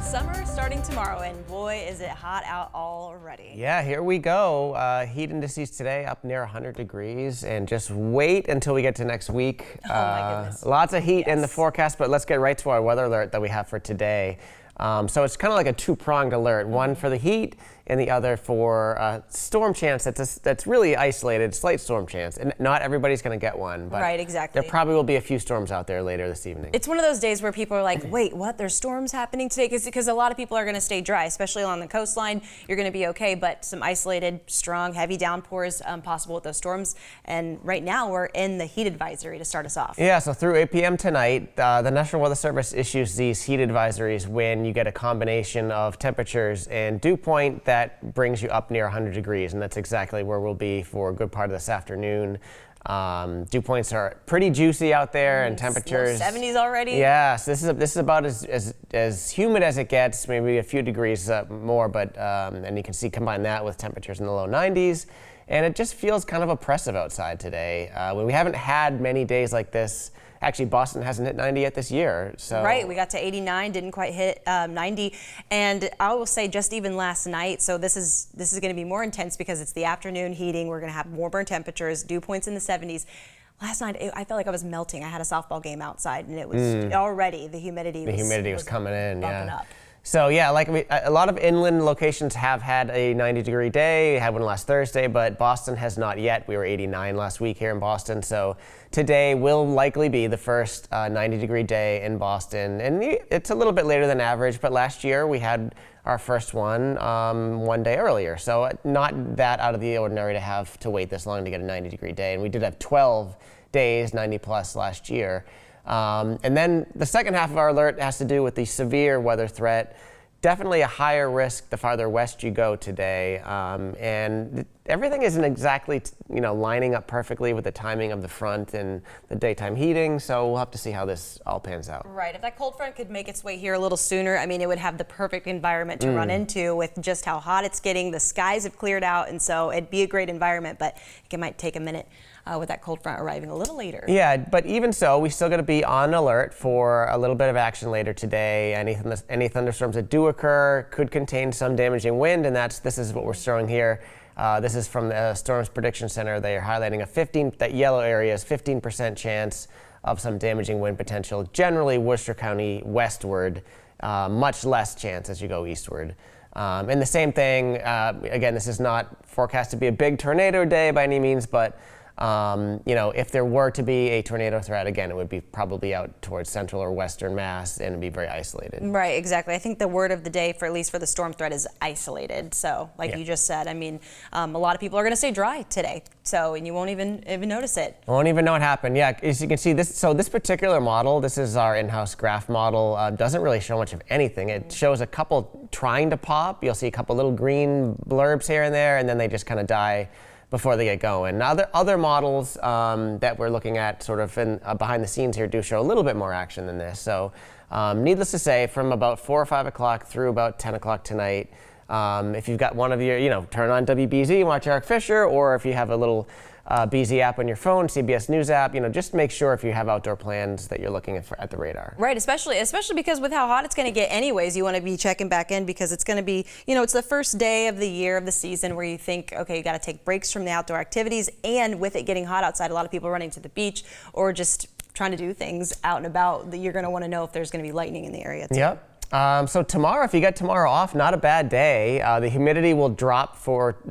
Summer starting tomorrow, and boy, is it hot out already. Yeah, here we go. Heat indices today up near 100 degrees, and just wait until we get to next week. Oh my goodness. Lots of heat in the forecast, but let's get right to our weather alert that we have for today. So it's kind of like a two-pronged alert, one for the heat and the other for storm chance that's really isolated, slight storm chance. And not everybody's going to get one, but right, exactly. There probably will be a few storms out there later this evening. It's one of those days where people are like, wait, what? There's storms happening today? Because a lot of people are going to stay dry, especially along the coastline. You're going to be okay, but some isolated, strong, heavy downpours possible with those storms. And right now, we're in the heat advisory to start us off. Yeah, so through 8 p.m. tonight, the National Weather Service issues these heat advisories when you get a combination of temperatures and dew point that brings you up near 100 degrees, and that's exactly where we'll be for a good part of this afternoon. Dew points are pretty juicy out there, and temperatures 70s already. Yeah, so this is about as humid as it gets, maybe a few degrees more, but and you can see combine that with temperatures in the low 90s, and it just feels kind of oppressive outside today. We haven't had many days like this. Actually, Boston hasn't hit 90 yet this year. So right, we got to 89, didn't quite hit 90, and I will say just even last night. So this is going to be more intense because it's the afternoon heating. We're going to have warmer temperatures, dew points in the 70s. Last night, I felt like I was melting. I had a softball game outside, and it was already the humidity. The humidity was coming in, bumping up. So yeah, like a lot of inland locations have had a 90-degree day. We had one last Thursday, but Boston has not yet. We were 89 last week here in Boston, so today will likely be the first 90-degree day in Boston, and it's a little bit later than average. But last year we had our first one one day earlier, so not that out of the ordinary to have to wait this long to get a 90-degree day. And we did have 12 days 90+ last year. And then the second half of our alert has to do with the severe weather threat. Definitely a higher risk the farther west you go today, and everything isn't exactly lining up perfectly with the timing of the front and the daytime heating, so we'll have to see how this all pans out. Right, if that cold front could make its way here a little sooner, I mean, it would have the perfect environment to run into with just how hot it's getting. The skies have cleared out, and so it'd be a great environment, but it might take a minute with that cold front arriving a little later. Yeah, but even so, we still got to be on alert for a little bit of action later today. Any thunderstorms that do occur could contain some damaging wind, and this is what we're showing here. This is from the Storms Prediction Center. They are highlighting that yellow area is 15% chance of some damaging wind potential. Generally, Worcester County westward, much less chance as you go eastward. And the same thing, again, this is not forecast to be a big tornado day by any means, but if there were to be a tornado threat, again, it would be probably out towards central or western Mass, and it'd be very isolated. Right, exactly. I think the word of the day, at least for the storm threat, is isolated. So, like you just said, I mean, a lot of people are going to stay dry today, and you won't even notice it. Won't even know what happened. Yeah, as you can see, this particular model, this is our in-house graph model, doesn't really show much of anything. It shows a couple trying to pop. You'll see a couple little green blurbs here and there, and then they just kind of die before they get going. Now, other models that we're looking at sort of behind the scenes here do show a little bit more action than this. So needless to say, from about 4 or 5 o'clock through about 10 o'clock tonight, if you've got one of your, turn on WBZ and watch Eric Fisher, or if you have a little BZ app on your phone, CBS News app, just make sure if you have outdoor plans that you're looking at the radar. Right, especially because with how hot it's going to get anyways, you want to be checking back in because it's going to be, it's the first day of the year of the season where you think, okay, you got to take breaks from the outdoor activities, and with it getting hot outside, a lot of people running to the beach or just trying to do things out and about, that you're going to want to know if there's going to be lightning in the area too. Yep. So tomorrow, if you get tomorrow off, not a bad day. The humidity will drop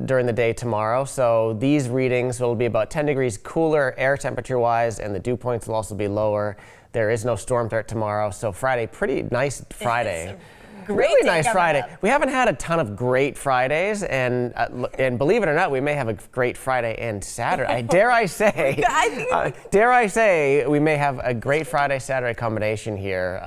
during the day tomorrow. So these readings will be about 10 degrees cooler air temperature wise, and the dew points will also be lower. There is no storm threat tomorrow. So Friday, pretty nice Friday. Really nice Friday. We haven't had a ton of great Fridays, and believe it or not, we may have a great Friday and Saturday. Dare I say, we may have a great Friday-Saturday combination here.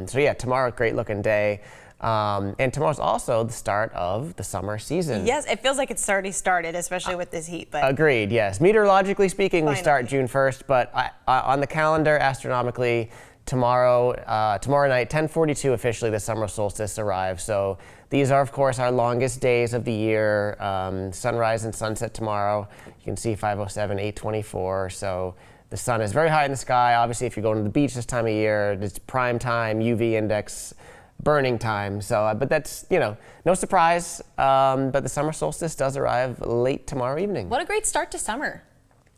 So yeah, tomorrow, great looking day. And tomorrow's also the start of the summer season. Yes, it feels like it's already started, especially with this heat. But agreed, yes. Meteorologically speaking, we start June 1st, but on the calendar, astronomically, tomorrow night, 10:42 officially, the summer solstice arrives. So these are, of course, our longest days of the year. Sunrise and sunset tomorrow. You can see 5:07, 8:24. So the sun is very high in the sky. Obviously, if you're going to the beach this time of year, it's prime time. UV index burning time. So, but that's, no surprise. But the summer solstice does arrive late tomorrow evening. What a great start to summer.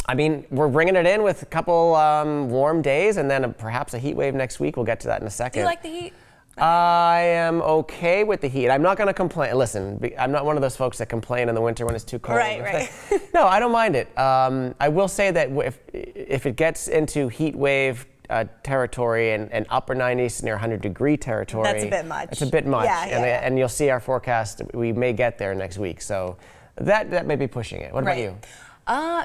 I mean, we're bringing it in with a couple warm days and then perhaps a heat wave next week. We'll get to that in a second. Do you like the heat? I am okay with the heat. I'm not going to complain. Listen, I'm not one of those folks that complain in the winter when it's too cold. Right. No, I don't mind it. I will say that if it gets into heat wave territory and upper 90s near 100-degree territory, that's a bit much. It's a bit much. Yeah. And you'll see our forecast. We may get there next week. So that may be pushing it. What about you?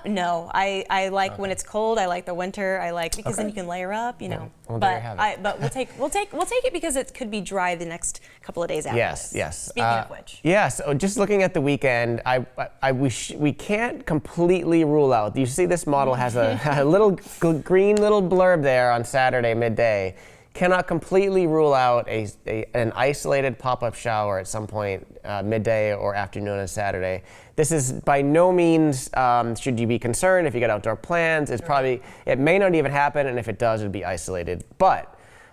No, I like when it's cold. I like the winter. I like because then you can layer up, Well, but there you have it. but we'll take it because it could be dry the next couple of days after Yes, this. yes. Speaking of which. Yeah, so just looking at the weekend, we can't completely rule out. You see this model has a little green little blurb there on Saturday midday. Cannot completely rule out an isolated pop-up shower at some point midday or afternoon on Saturday. This is by no means should you be concerned if you got outdoor plans. It may not even happen, and if it does, it'll be isolated. But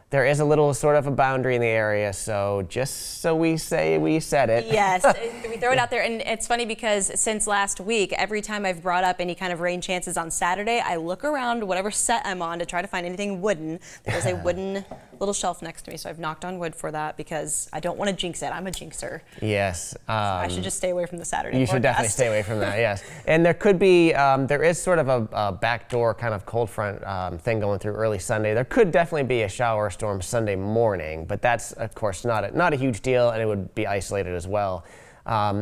there is a little sort of a boundary in the area, so just so we say we said it. Yes, we throw it out there, and it's funny because since last week, every time I've brought up any kind of rain chances on Saturday, I look around whatever set I'm on to try to find anything wooden. There's a wooden little shelf next to me, so I've knocked on wood for that because I don't want to jinx it. I'm a jinxer. Yes. I should just stay away from the Saturday You should definitely stay away from that, yes. And there could be, there is sort of a backdoor kind of cold front thing going through early Sunday. There could definitely be a shower storm Sunday morning, but that's, of course, not a huge deal, and it would be isolated as well.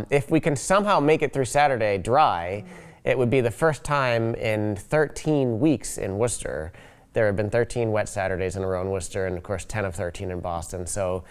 If we can somehow make it through Saturday dry, it would be the first time in 13 weeks in Worcester. There have been 13 wet Saturdays in a row in Worcester, and of course 10 of 13 in Boston. So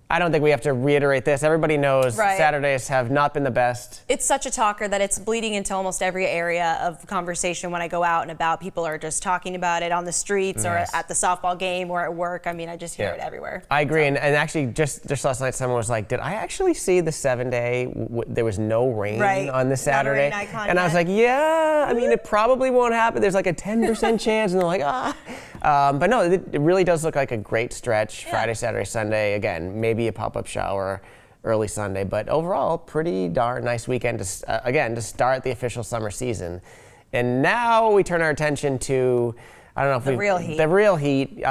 I don't think we have to reiterate this. Everybody knows Saturdays have not been the best. It's such a talker that it's bleeding into almost every area of conversation when I go out and about. People are just talking about it on the streets or at the softball game or at work. I mean, I just hear it everywhere. I agree. And actually, just last night, someone was like, did I actually see the 7-day, there was no rain on this Saturday? Not a rain icon and I was like, yeah, I mean, it probably won't happen. There's like a 10% chance. And they're like, but no, it really does look like a great stretch. Friday, Saturday, Sunday. Again, maybe a pop-up shower early Sunday, but overall, pretty darn nice weekend to start the official summer season. And now we turn our attention to, I don't know if the real heat. The real heat,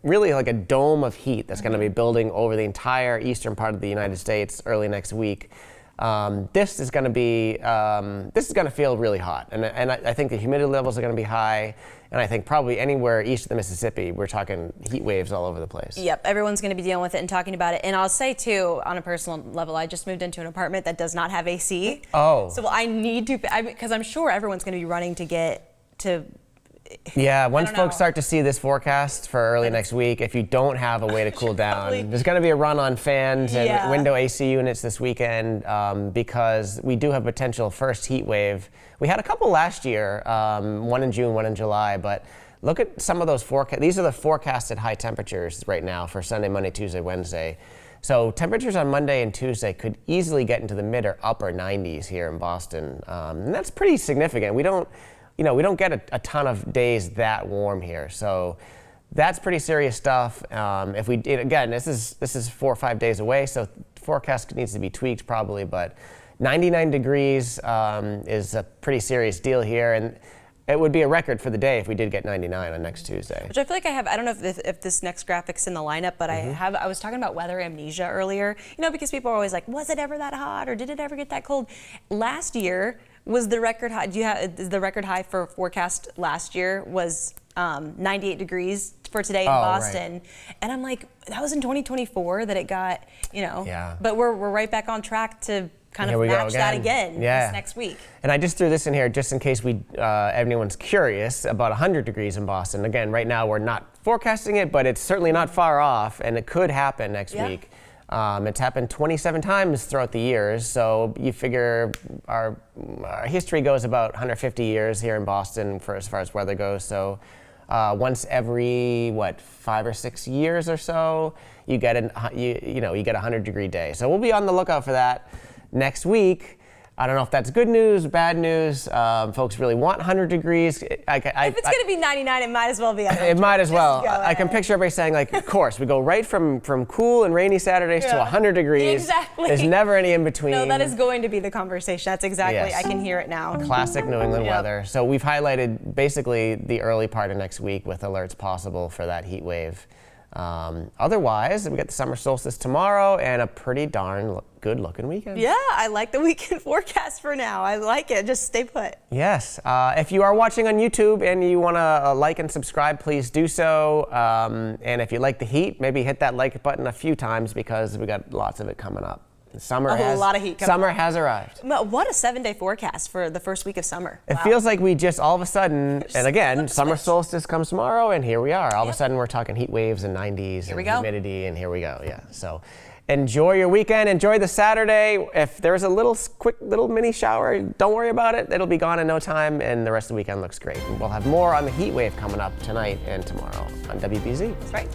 really like a dome of heat that's going to be building over the entire eastern part of the United States early next week. This is going to feel really hot, and I think the humidity levels are going to be high, and I think probably anywhere east of the Mississippi, we're talking heat waves all over the place. Yep, everyone's going to be dealing with it and talking about it. And I'll say too, on a personal level, I just moved into an apartment that does not have AC. Oh. So I need to, because I'm sure everyone's going to be running to get to. Yeah, once folks start to see this forecast for early next week, if you don't have a way to cool down, there's going to be a run on fans and window AC units this weekend because we do have potential first heat wave. We had a couple last year, one in June, one in July, but look at some of those forecasts. These are the forecasted high temperatures right now for Sunday, Monday, Tuesday, Wednesday. So temperatures on Monday and Tuesday could easily get into the mid or upper 90s here in Boston, and that's pretty significant. We don't get a ton of days that warm here, so that's pretty serious stuff. Again, this is 4 or 5 days away, so the forecast needs to be tweaked probably, but 99 degrees is a pretty serious deal here, and it would be a record for the day if we did get 99 on next Tuesday. Which I feel like I have, I don't know if this next graphic's in the lineup, but I was talking about weather amnesia earlier, because people are always like, was it ever that hot or did it ever get that cold? Last year was the record high. The record high for forecast last year was 98 degrees for today in Boston. Right. And I'm like, that was in 2024 that it got, but we're right back on track to kind of match that again this next week. And I just threw this in here just in case anyone's curious about 100 degrees in Boston. Again, right now we're not forecasting it, but it's certainly not far off, and it could happen next week. It's happened 27 times throughout the years, so you figure our history goes about 150 years here in Boston for as far as weather goes. So once every 5 or 6 years or so, you get a 100-degree day. So we'll be on the lookout for that next week. I don't know if that's good news, bad news. Folks really want 100 degrees. If it's going to be 99, it might as well be 100. It might as well. Just go I can ahead. picture everybody saying, like, of course, we go right from cool and rainy Saturdays to 100 degrees. Exactly. There's never any in between. No, that is going to be the conversation. That's exactly, Yes. I can hear it now. Classic New England Yep. weather. So we've highlighted basically the early part of next week with alerts possible for that heat wave. Otherwise, we got the summer solstice tomorrow and a pretty darn good looking weekend. Yeah, I like the weekend forecast for now. I like it. Just stay put. Yes. If you are watching on YouTube and you want to like and subscribe, please do so. And if you like the heat, maybe hit that like button a few times because we got lots of it coming up. Summer lot of heat coming Summer up. has arrived. What a 7-day forecast for the first week of summer. It Wow. feels like we just all of a sudden, and again, flip the summer switch. solstice comes tomorrow, and here we are. All of a sudden, we're talking heat waves and 90s we and go. humidity, and here we go. Yeah. So enjoy your weekend. Enjoy the Saturday. If there's a quick little mini shower, don't worry about it. It'll be gone in no time, and the rest of the weekend looks great. And we'll have more on the heat wave coming up tonight and tomorrow on WBZ. That's right.